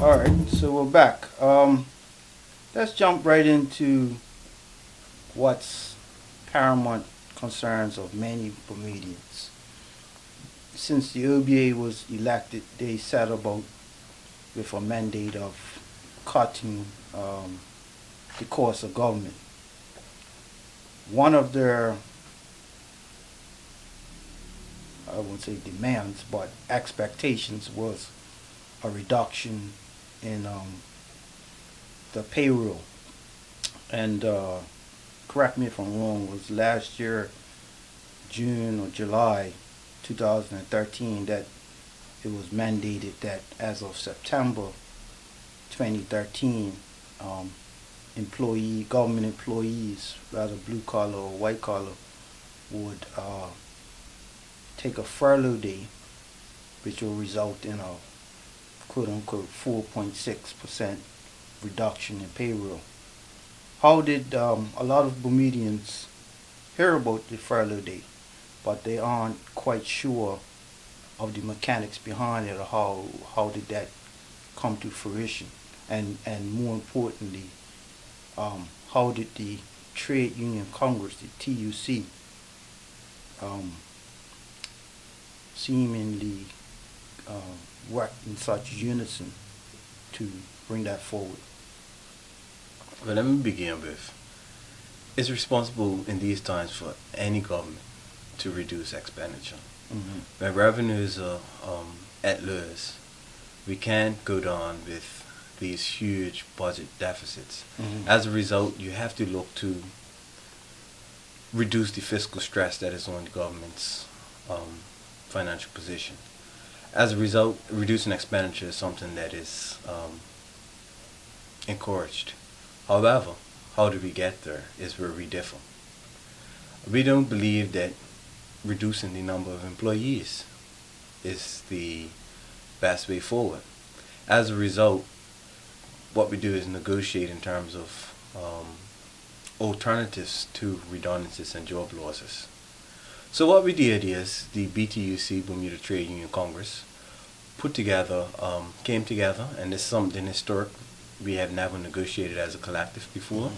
All right, so we're back. Let's jump right into what's paramount concerns of many Bermudians. Since the OBA was elected, they set about with a mandate of cutting the cost of government. One of their, I won't say demands, but expectations was a reduction in the payroll. And correct me if I'm wrong, was last year, June or July 2013, that it was mandated that as of September 2013, government employees, rather blue collar or white collar, would take a furlough day, which will result in a quote unquote 4.6% reduction in payroll. How did a lot of Bermudians hear about the furlough day, but they aren't quite sure of the mechanics behind it, or how did that come to fruition, and more importantly, how did the Trade Union Congress, the TUC, seemingly work in such unison to bring that forward? Well, let me begin with, it's responsible in these times for any government to reduce expenditure. When revenues are at lowest, we can't go down with these huge budget deficits. As a result, you have to look to reduce the fiscal stress that is on the government's financial position. As a result, reducing expenditure is something that is encouraged. However, how do we get there is where we differ. We don't believe that reducing the number of employees is the best way forward. As a result, what we do is negotiate in terms of alternatives to redundancies and job losses. So what we did is the BTUC, Bermuda Trade Union Congress, came together, and this is something historic. We have never negotiated as a collective before.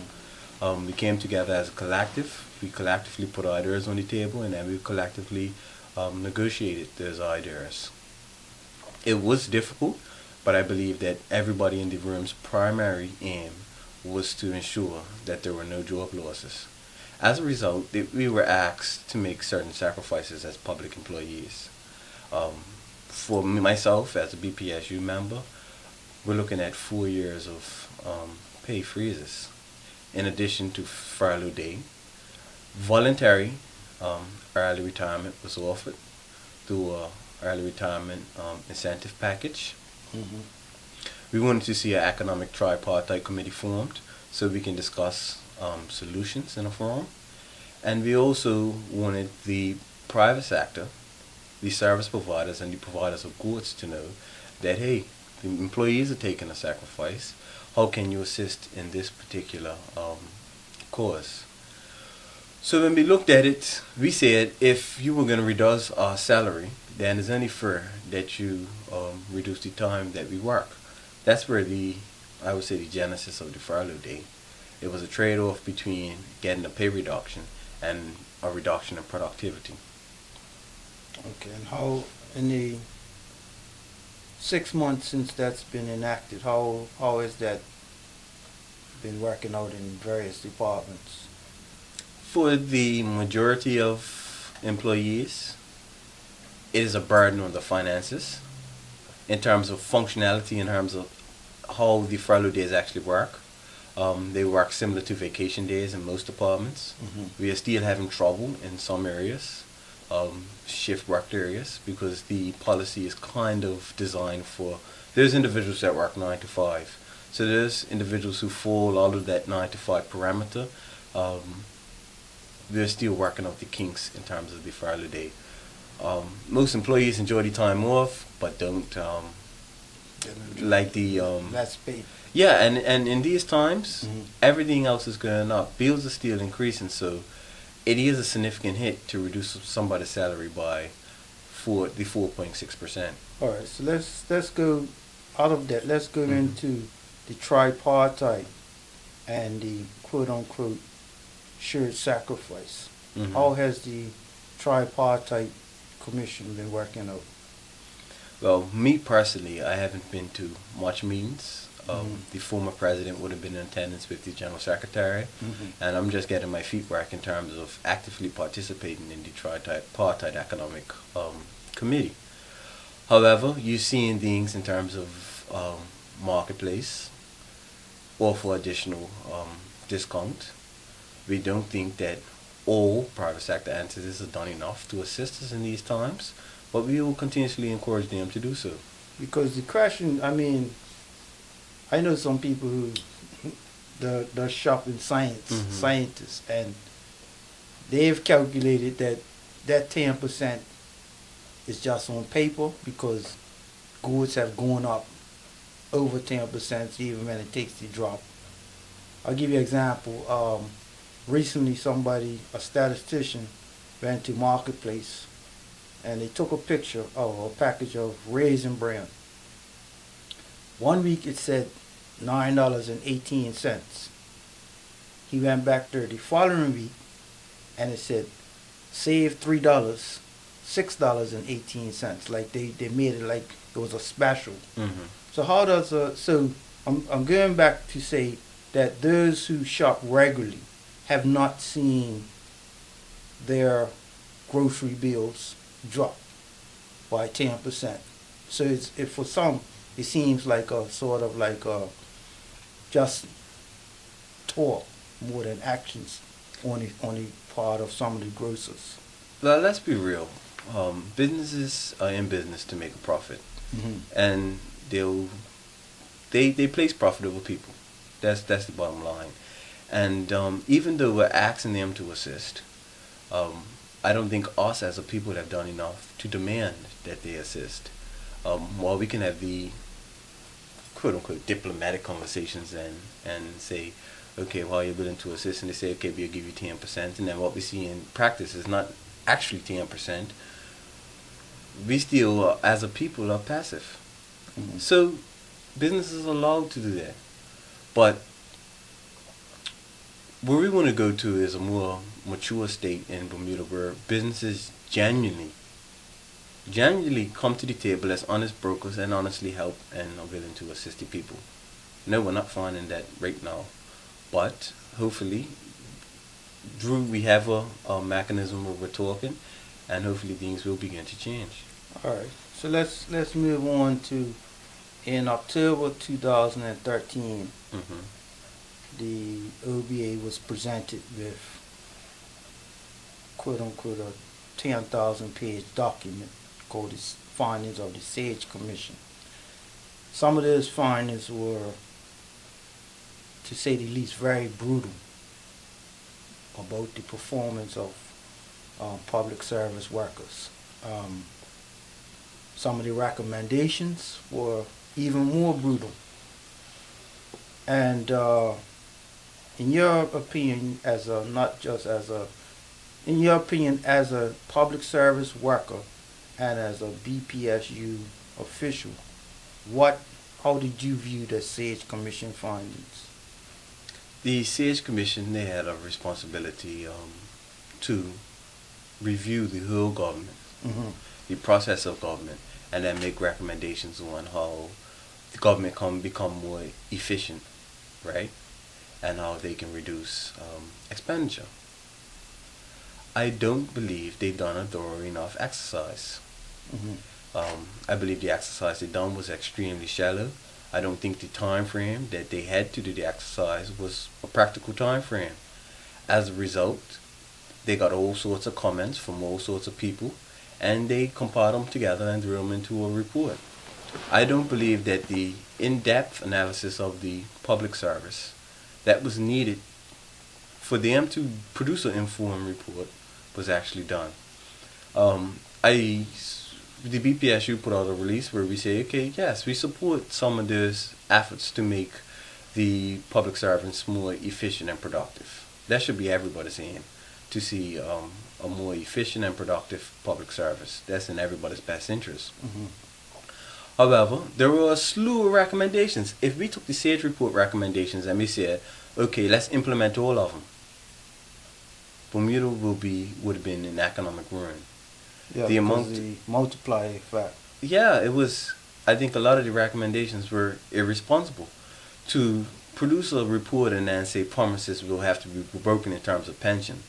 We came together as a collective. We collectively put ideas on the table, and then we collectively negotiated those ideas. It was difficult, but I believe that everybody in the room's primary aim was to ensure that there were no job losses. As a result, we were asked to make certain sacrifices as public employees. For myself, as a BPSU member, we're looking at 4 years of pay freezes. In addition to furlough day, voluntary early retirement was offered through a early retirement incentive package. We wanted to see an economic tripartite committee formed so we can discuss solutions in a forum. And we also wanted the private sector, the service providers and the providers of goods to know that, hey, the employees are taking a sacrifice. How can you assist in this particular cause? So when we looked at it, we said if you were going to reduce our salary, then it's only fair that you reduce the time that we work. That's where I would say the genesis of the furlough day. It was a trade-off between getting a pay reduction and a reduction in productivity. Okay, and how, in the 6 months since that's been enacted, how has that been working out in various departments? For the majority of employees, it is a burden on the finances in terms of functionality, in terms of how the furlough days actually work. They work similar to vacation days in most departments. We are still having trouble in some areas, shift work areas, because the policy is kind of designed for, there's individuals that work 9 to 5. So there's individuals who fall out of that 9 to 5 parameter. They're still working out the kinks in terms of the furlough day. Most employees enjoy the time off, but don't like the That's paid. yeah, and in these times, everything else is going up. Bills are still increasing, so it is a significant hit to reduce somebody's salary by 4.6%. All right, so let's go out of that, let's go into the tripartite and the quote-unquote shared sacrifice. How has the tripartite commission been working out? Well, me personally, I haven't been to much meetings. The former president would have been in attendance with the general secretary, and I'm just getting my feet wet in terms of actively participating in the tripartite economic committee. However, you're seeing things in terms of marketplace, offer additional discount. We don't think that all private sector entities have done enough to assist us in these times, but we will continuously encourage them to do so. Because the question, I mean, I know some people who the shop in scientists, and they've calculated that 10% is just on paper because goods have gone up over 10% even when it takes the drop. I'll give you an example. Recently a statistician, went to Marketplace and they took a picture of a package of Raisin Bran. One week it said $9.18. He went back there the following week and it said save $3, $6.18. Like they made it like it was a special. So how does so I'm going back to say that those who shop regularly have not seen their grocery bills drop by 10%. So it's for some it seems like a sort of like a just talk more than actions on the part of some of the grocers. Well, let's be real. Businesses are in business to make a profit, and they place profit over people. That's the bottom line. And even though we're asking them to assist, I don't think us as a people have done enough to demand that they assist. While we can have the quote-unquote diplomatic conversations and say, okay, well, you're willing to assist, and they say, okay, we'll give you 10%, and then what we see in practice is not actually 10%. We still, as a people, are passive. So businesses are allowed to do that. But where we want to go to is a more mature state in Bermuda where businesses genuinely come to the table as honest brokers and honestly help and are willing to assist the people. No, we're not finding that right now. But hopefully, Drew, we have a mechanism where we're talking, and hopefully things will begin to change. All right. So let's move on to in October 2013. The OBA was presented with quote-unquote a 10,000-page document called the findings of the SAGE Commission. Some of those findings were, to say the least, very brutal about the performance of public service workers. Some of the recommendations were even more brutal. And in your opinion, as a public service worker and as a BPSU official, how did you view the SAGE Commission findings? The SAGE Commission, they had a responsibility to review the whole government, the process of government, and then make recommendations on how the government can become more efficient, right? And how they can reduce expenditure. I don't believe they've done a thorough enough exercise. I believe the exercise they done was extremely shallow. I don't think the time frame that they had to do the exercise was a practical time frame. As a result, they got all sorts of comments from all sorts of people, and they compiled them together and threw them into a report. I don't believe that the in-depth analysis of the public service that was needed for them to produce an informed report was actually done. The BPSU put out a release where we say, okay, yes, we support some of those efforts to make the public servants more efficient and productive. That should be everybody's aim, to see a more efficient and productive public service. That's in everybody's best interest. However, there were a slew of recommendations. If we took the SAGE report recommendations and we said, okay, let's implement all of them, Bermuda would have been in economic ruin. Yeah, The because amount, the multiplier effect. yeah, it was. I think a lot of the recommendations were irresponsible. To produce a report and then say promises will have to be broken in terms of pension,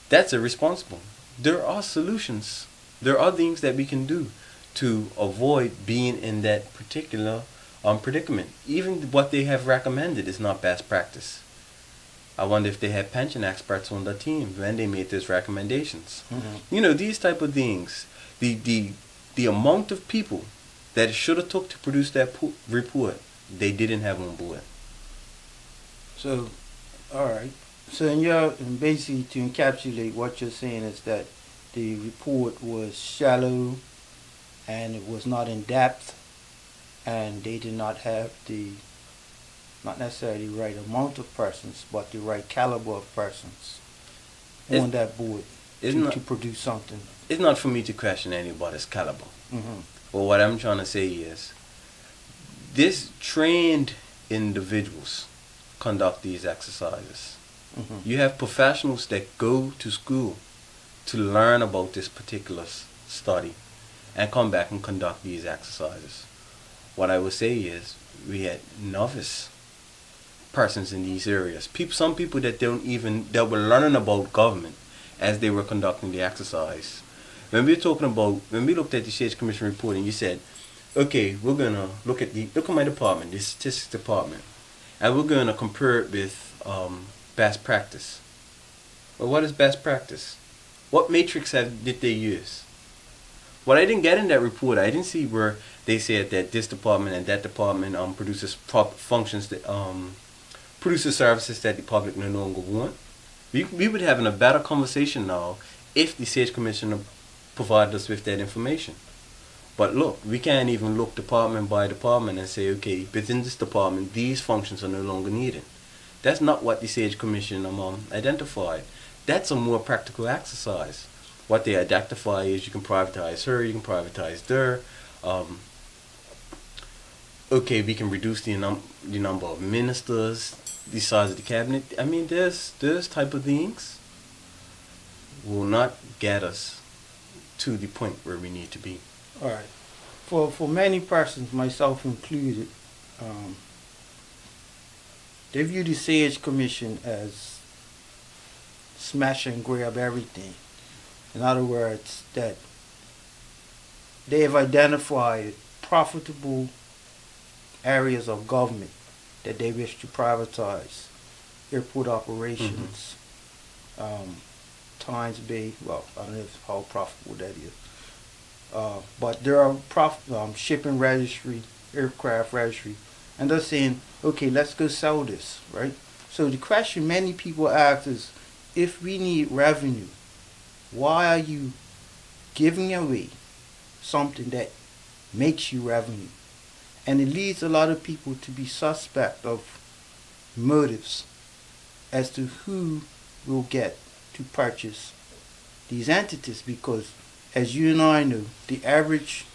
that's irresponsible. There are solutions. There are things that we can do to avoid being in that particular predicament. Even what they have recommended is not best practice. I wonder if they had pension experts on the team when they made these recommendations. You know, these type of things. The amount of people that it should have took to produce that report, they didn't have on board. So, all right. So, and basically to encapsulate what you're saying is that the report was shallow and it was not in depth, and they did not have not necessarily the right amount of persons, but the right caliber of persons on that board to produce something. It's not for me to question anybody's caliber. Mm-hmm. But what I'm trying to say is, this trained individuals conduct these exercises. Mm-hmm. You have professionals that go to school to learn about this particular study and come back and conduct these exercises. What I would say is, we had novice persons in these areas. Some people that were learning about government as they were conducting the exercise. When we looked at the SAGE Commission report and you said, okay, we're gonna look at my department, the statistics department, and we're gonna compare it with best practice. Well, what is best practice? What matrix did they use? What I didn't get in that report, I didn't see where they said that this department and that department produces functions that produces services that the public no longer want. We would have a better conversation now if the SAGE Commission provided us with that information. But look, we can't even look department by department and say, okay, within this department, these functions are no longer needed. That's not what the SAGE Commission identified. That's a more practical exercise. What they identify is you can privatize here, you can privatize there. Okay, we can reduce the number of ministers, the size of the cabinet. I mean, there's type of things will not get us to the point where we need to be. All right. For many persons, myself included, they view the SAGE Commission as smash and grab everything. In other words, that they have identified profitable areas of government that they wish to privatize. Airport operations, Tynes Bay, well, I don't know how profitable that is. But there are shipping registry, aircraft registry, and they're saying, okay, let's go sell this, right? So the question many people ask is, if we need revenue, why are you giving away something that makes you revenue? And it leads a lot of people to be suspect of motives as to who will get to purchase these entities, because as you and I know, the average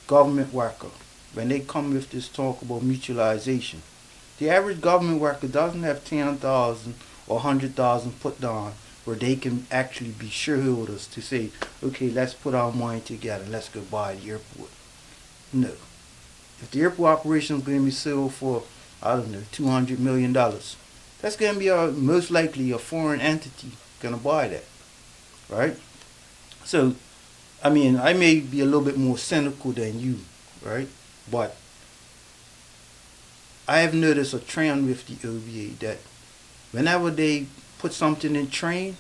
government worker, when they come with this talk about mutualization, the average government worker doesn't have 10,000 or 100,000 put down where they can actually be shareholders to say, okay, let's put our money together, let's go buy the airport. No. If the airport operation is going to be sold for, I don't know, $200 million, that's going to be most likely a foreign entity going to buy that, right? So, I mean, I may be a little bit more cynical than you, right? But I have noticed a trend with the OVA that whenever they put something in train,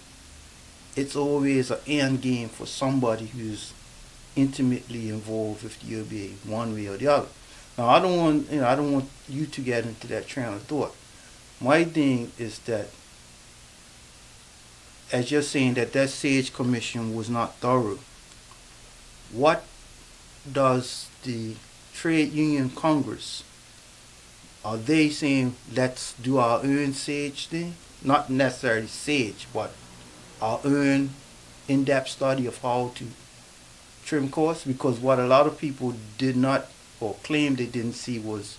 it's always an end game for somebody who's intimately involved with the OVA, one way or the other. Now, I don't want you to get into that train of thought. My thing is that, as you're saying that SAGE Commission was not thorough, what does the Trade Union Congress, are they saying let's do our own SAGE thing? Not necessarily SAGE, but our own in-depth study of how to trim costs? Because what a lot of people did not or claim they didn't see was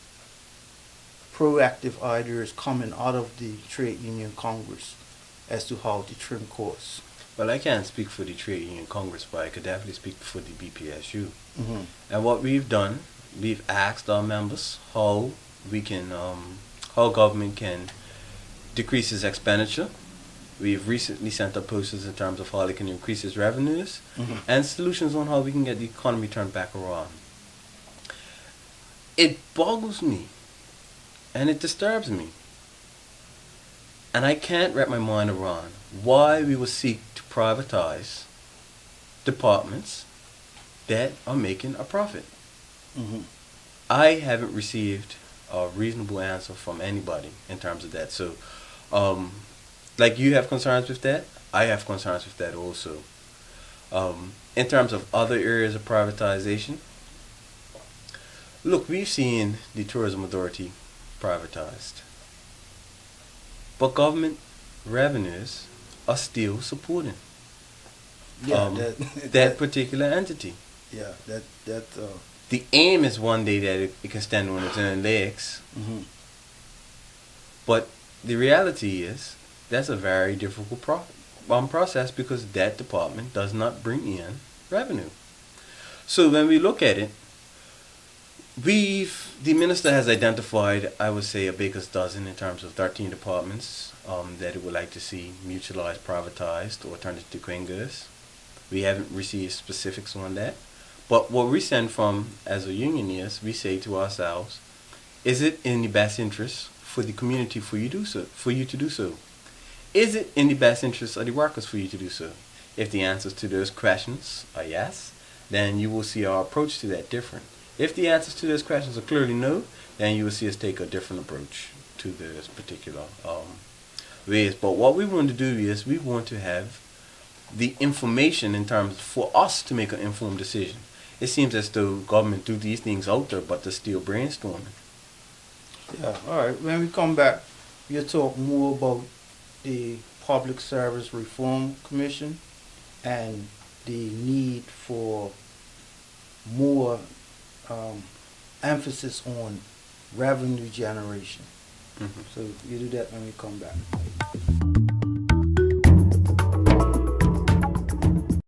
proactive ideas coming out of the Trade Union Congress as to how to trim costs. Well, I can't speak for the Trade Union Congress, but I could definitely speak for the BPSU. Mm-hmm. And what we've done, we've asked our members how we can, how government can decrease its expenditure. We've recently sent up posters in terms of how they can increase its revenues, Mm-hmm. and solutions on how we can get the economy turned back around. It boggles me, and it disturbs me. And I can't wrap my mind around why we would seek to privatize departments that are making a profit. Mm-hmm. I haven't received a reasonable answer from anybody in terms of that. So, like you have concerns with that, I have concerns with that also. In terms of other areas of privatization, look, we've seen the tourism authority privatized, but government revenues are still supporting that particular entity. Yeah, that. The aim is one day that it can stand on its own legs, Mm-hmm. but the reality is that's a very difficult process because that department does not bring in revenue. So when we look at it, the minister has identified, I would say, a baker's dozen in terms of 13 departments that it would like to see mutualized, privatized, or turned into quingers. We haven't received specifics on that. But what we send from as a union is, we say to ourselves, is it in the best interest for the community for you to do so? Is it in the best interest of the workers for you to do so? If the answers to those questions are yes, then you will see our approach to that different. If the answers to those questions are clearly no, then you will see us take a different approach to those particular ways. But what we want to do is we want to have the information in terms for us to make an informed decision. It seems as though government do these things out there, but they're still brainstorming. Yeah, all right. When we come back, we'll talk more about the Public Service Reform Commission and the need for more emphasis on revenue generation. Mm-hmm. So you do that when we come back.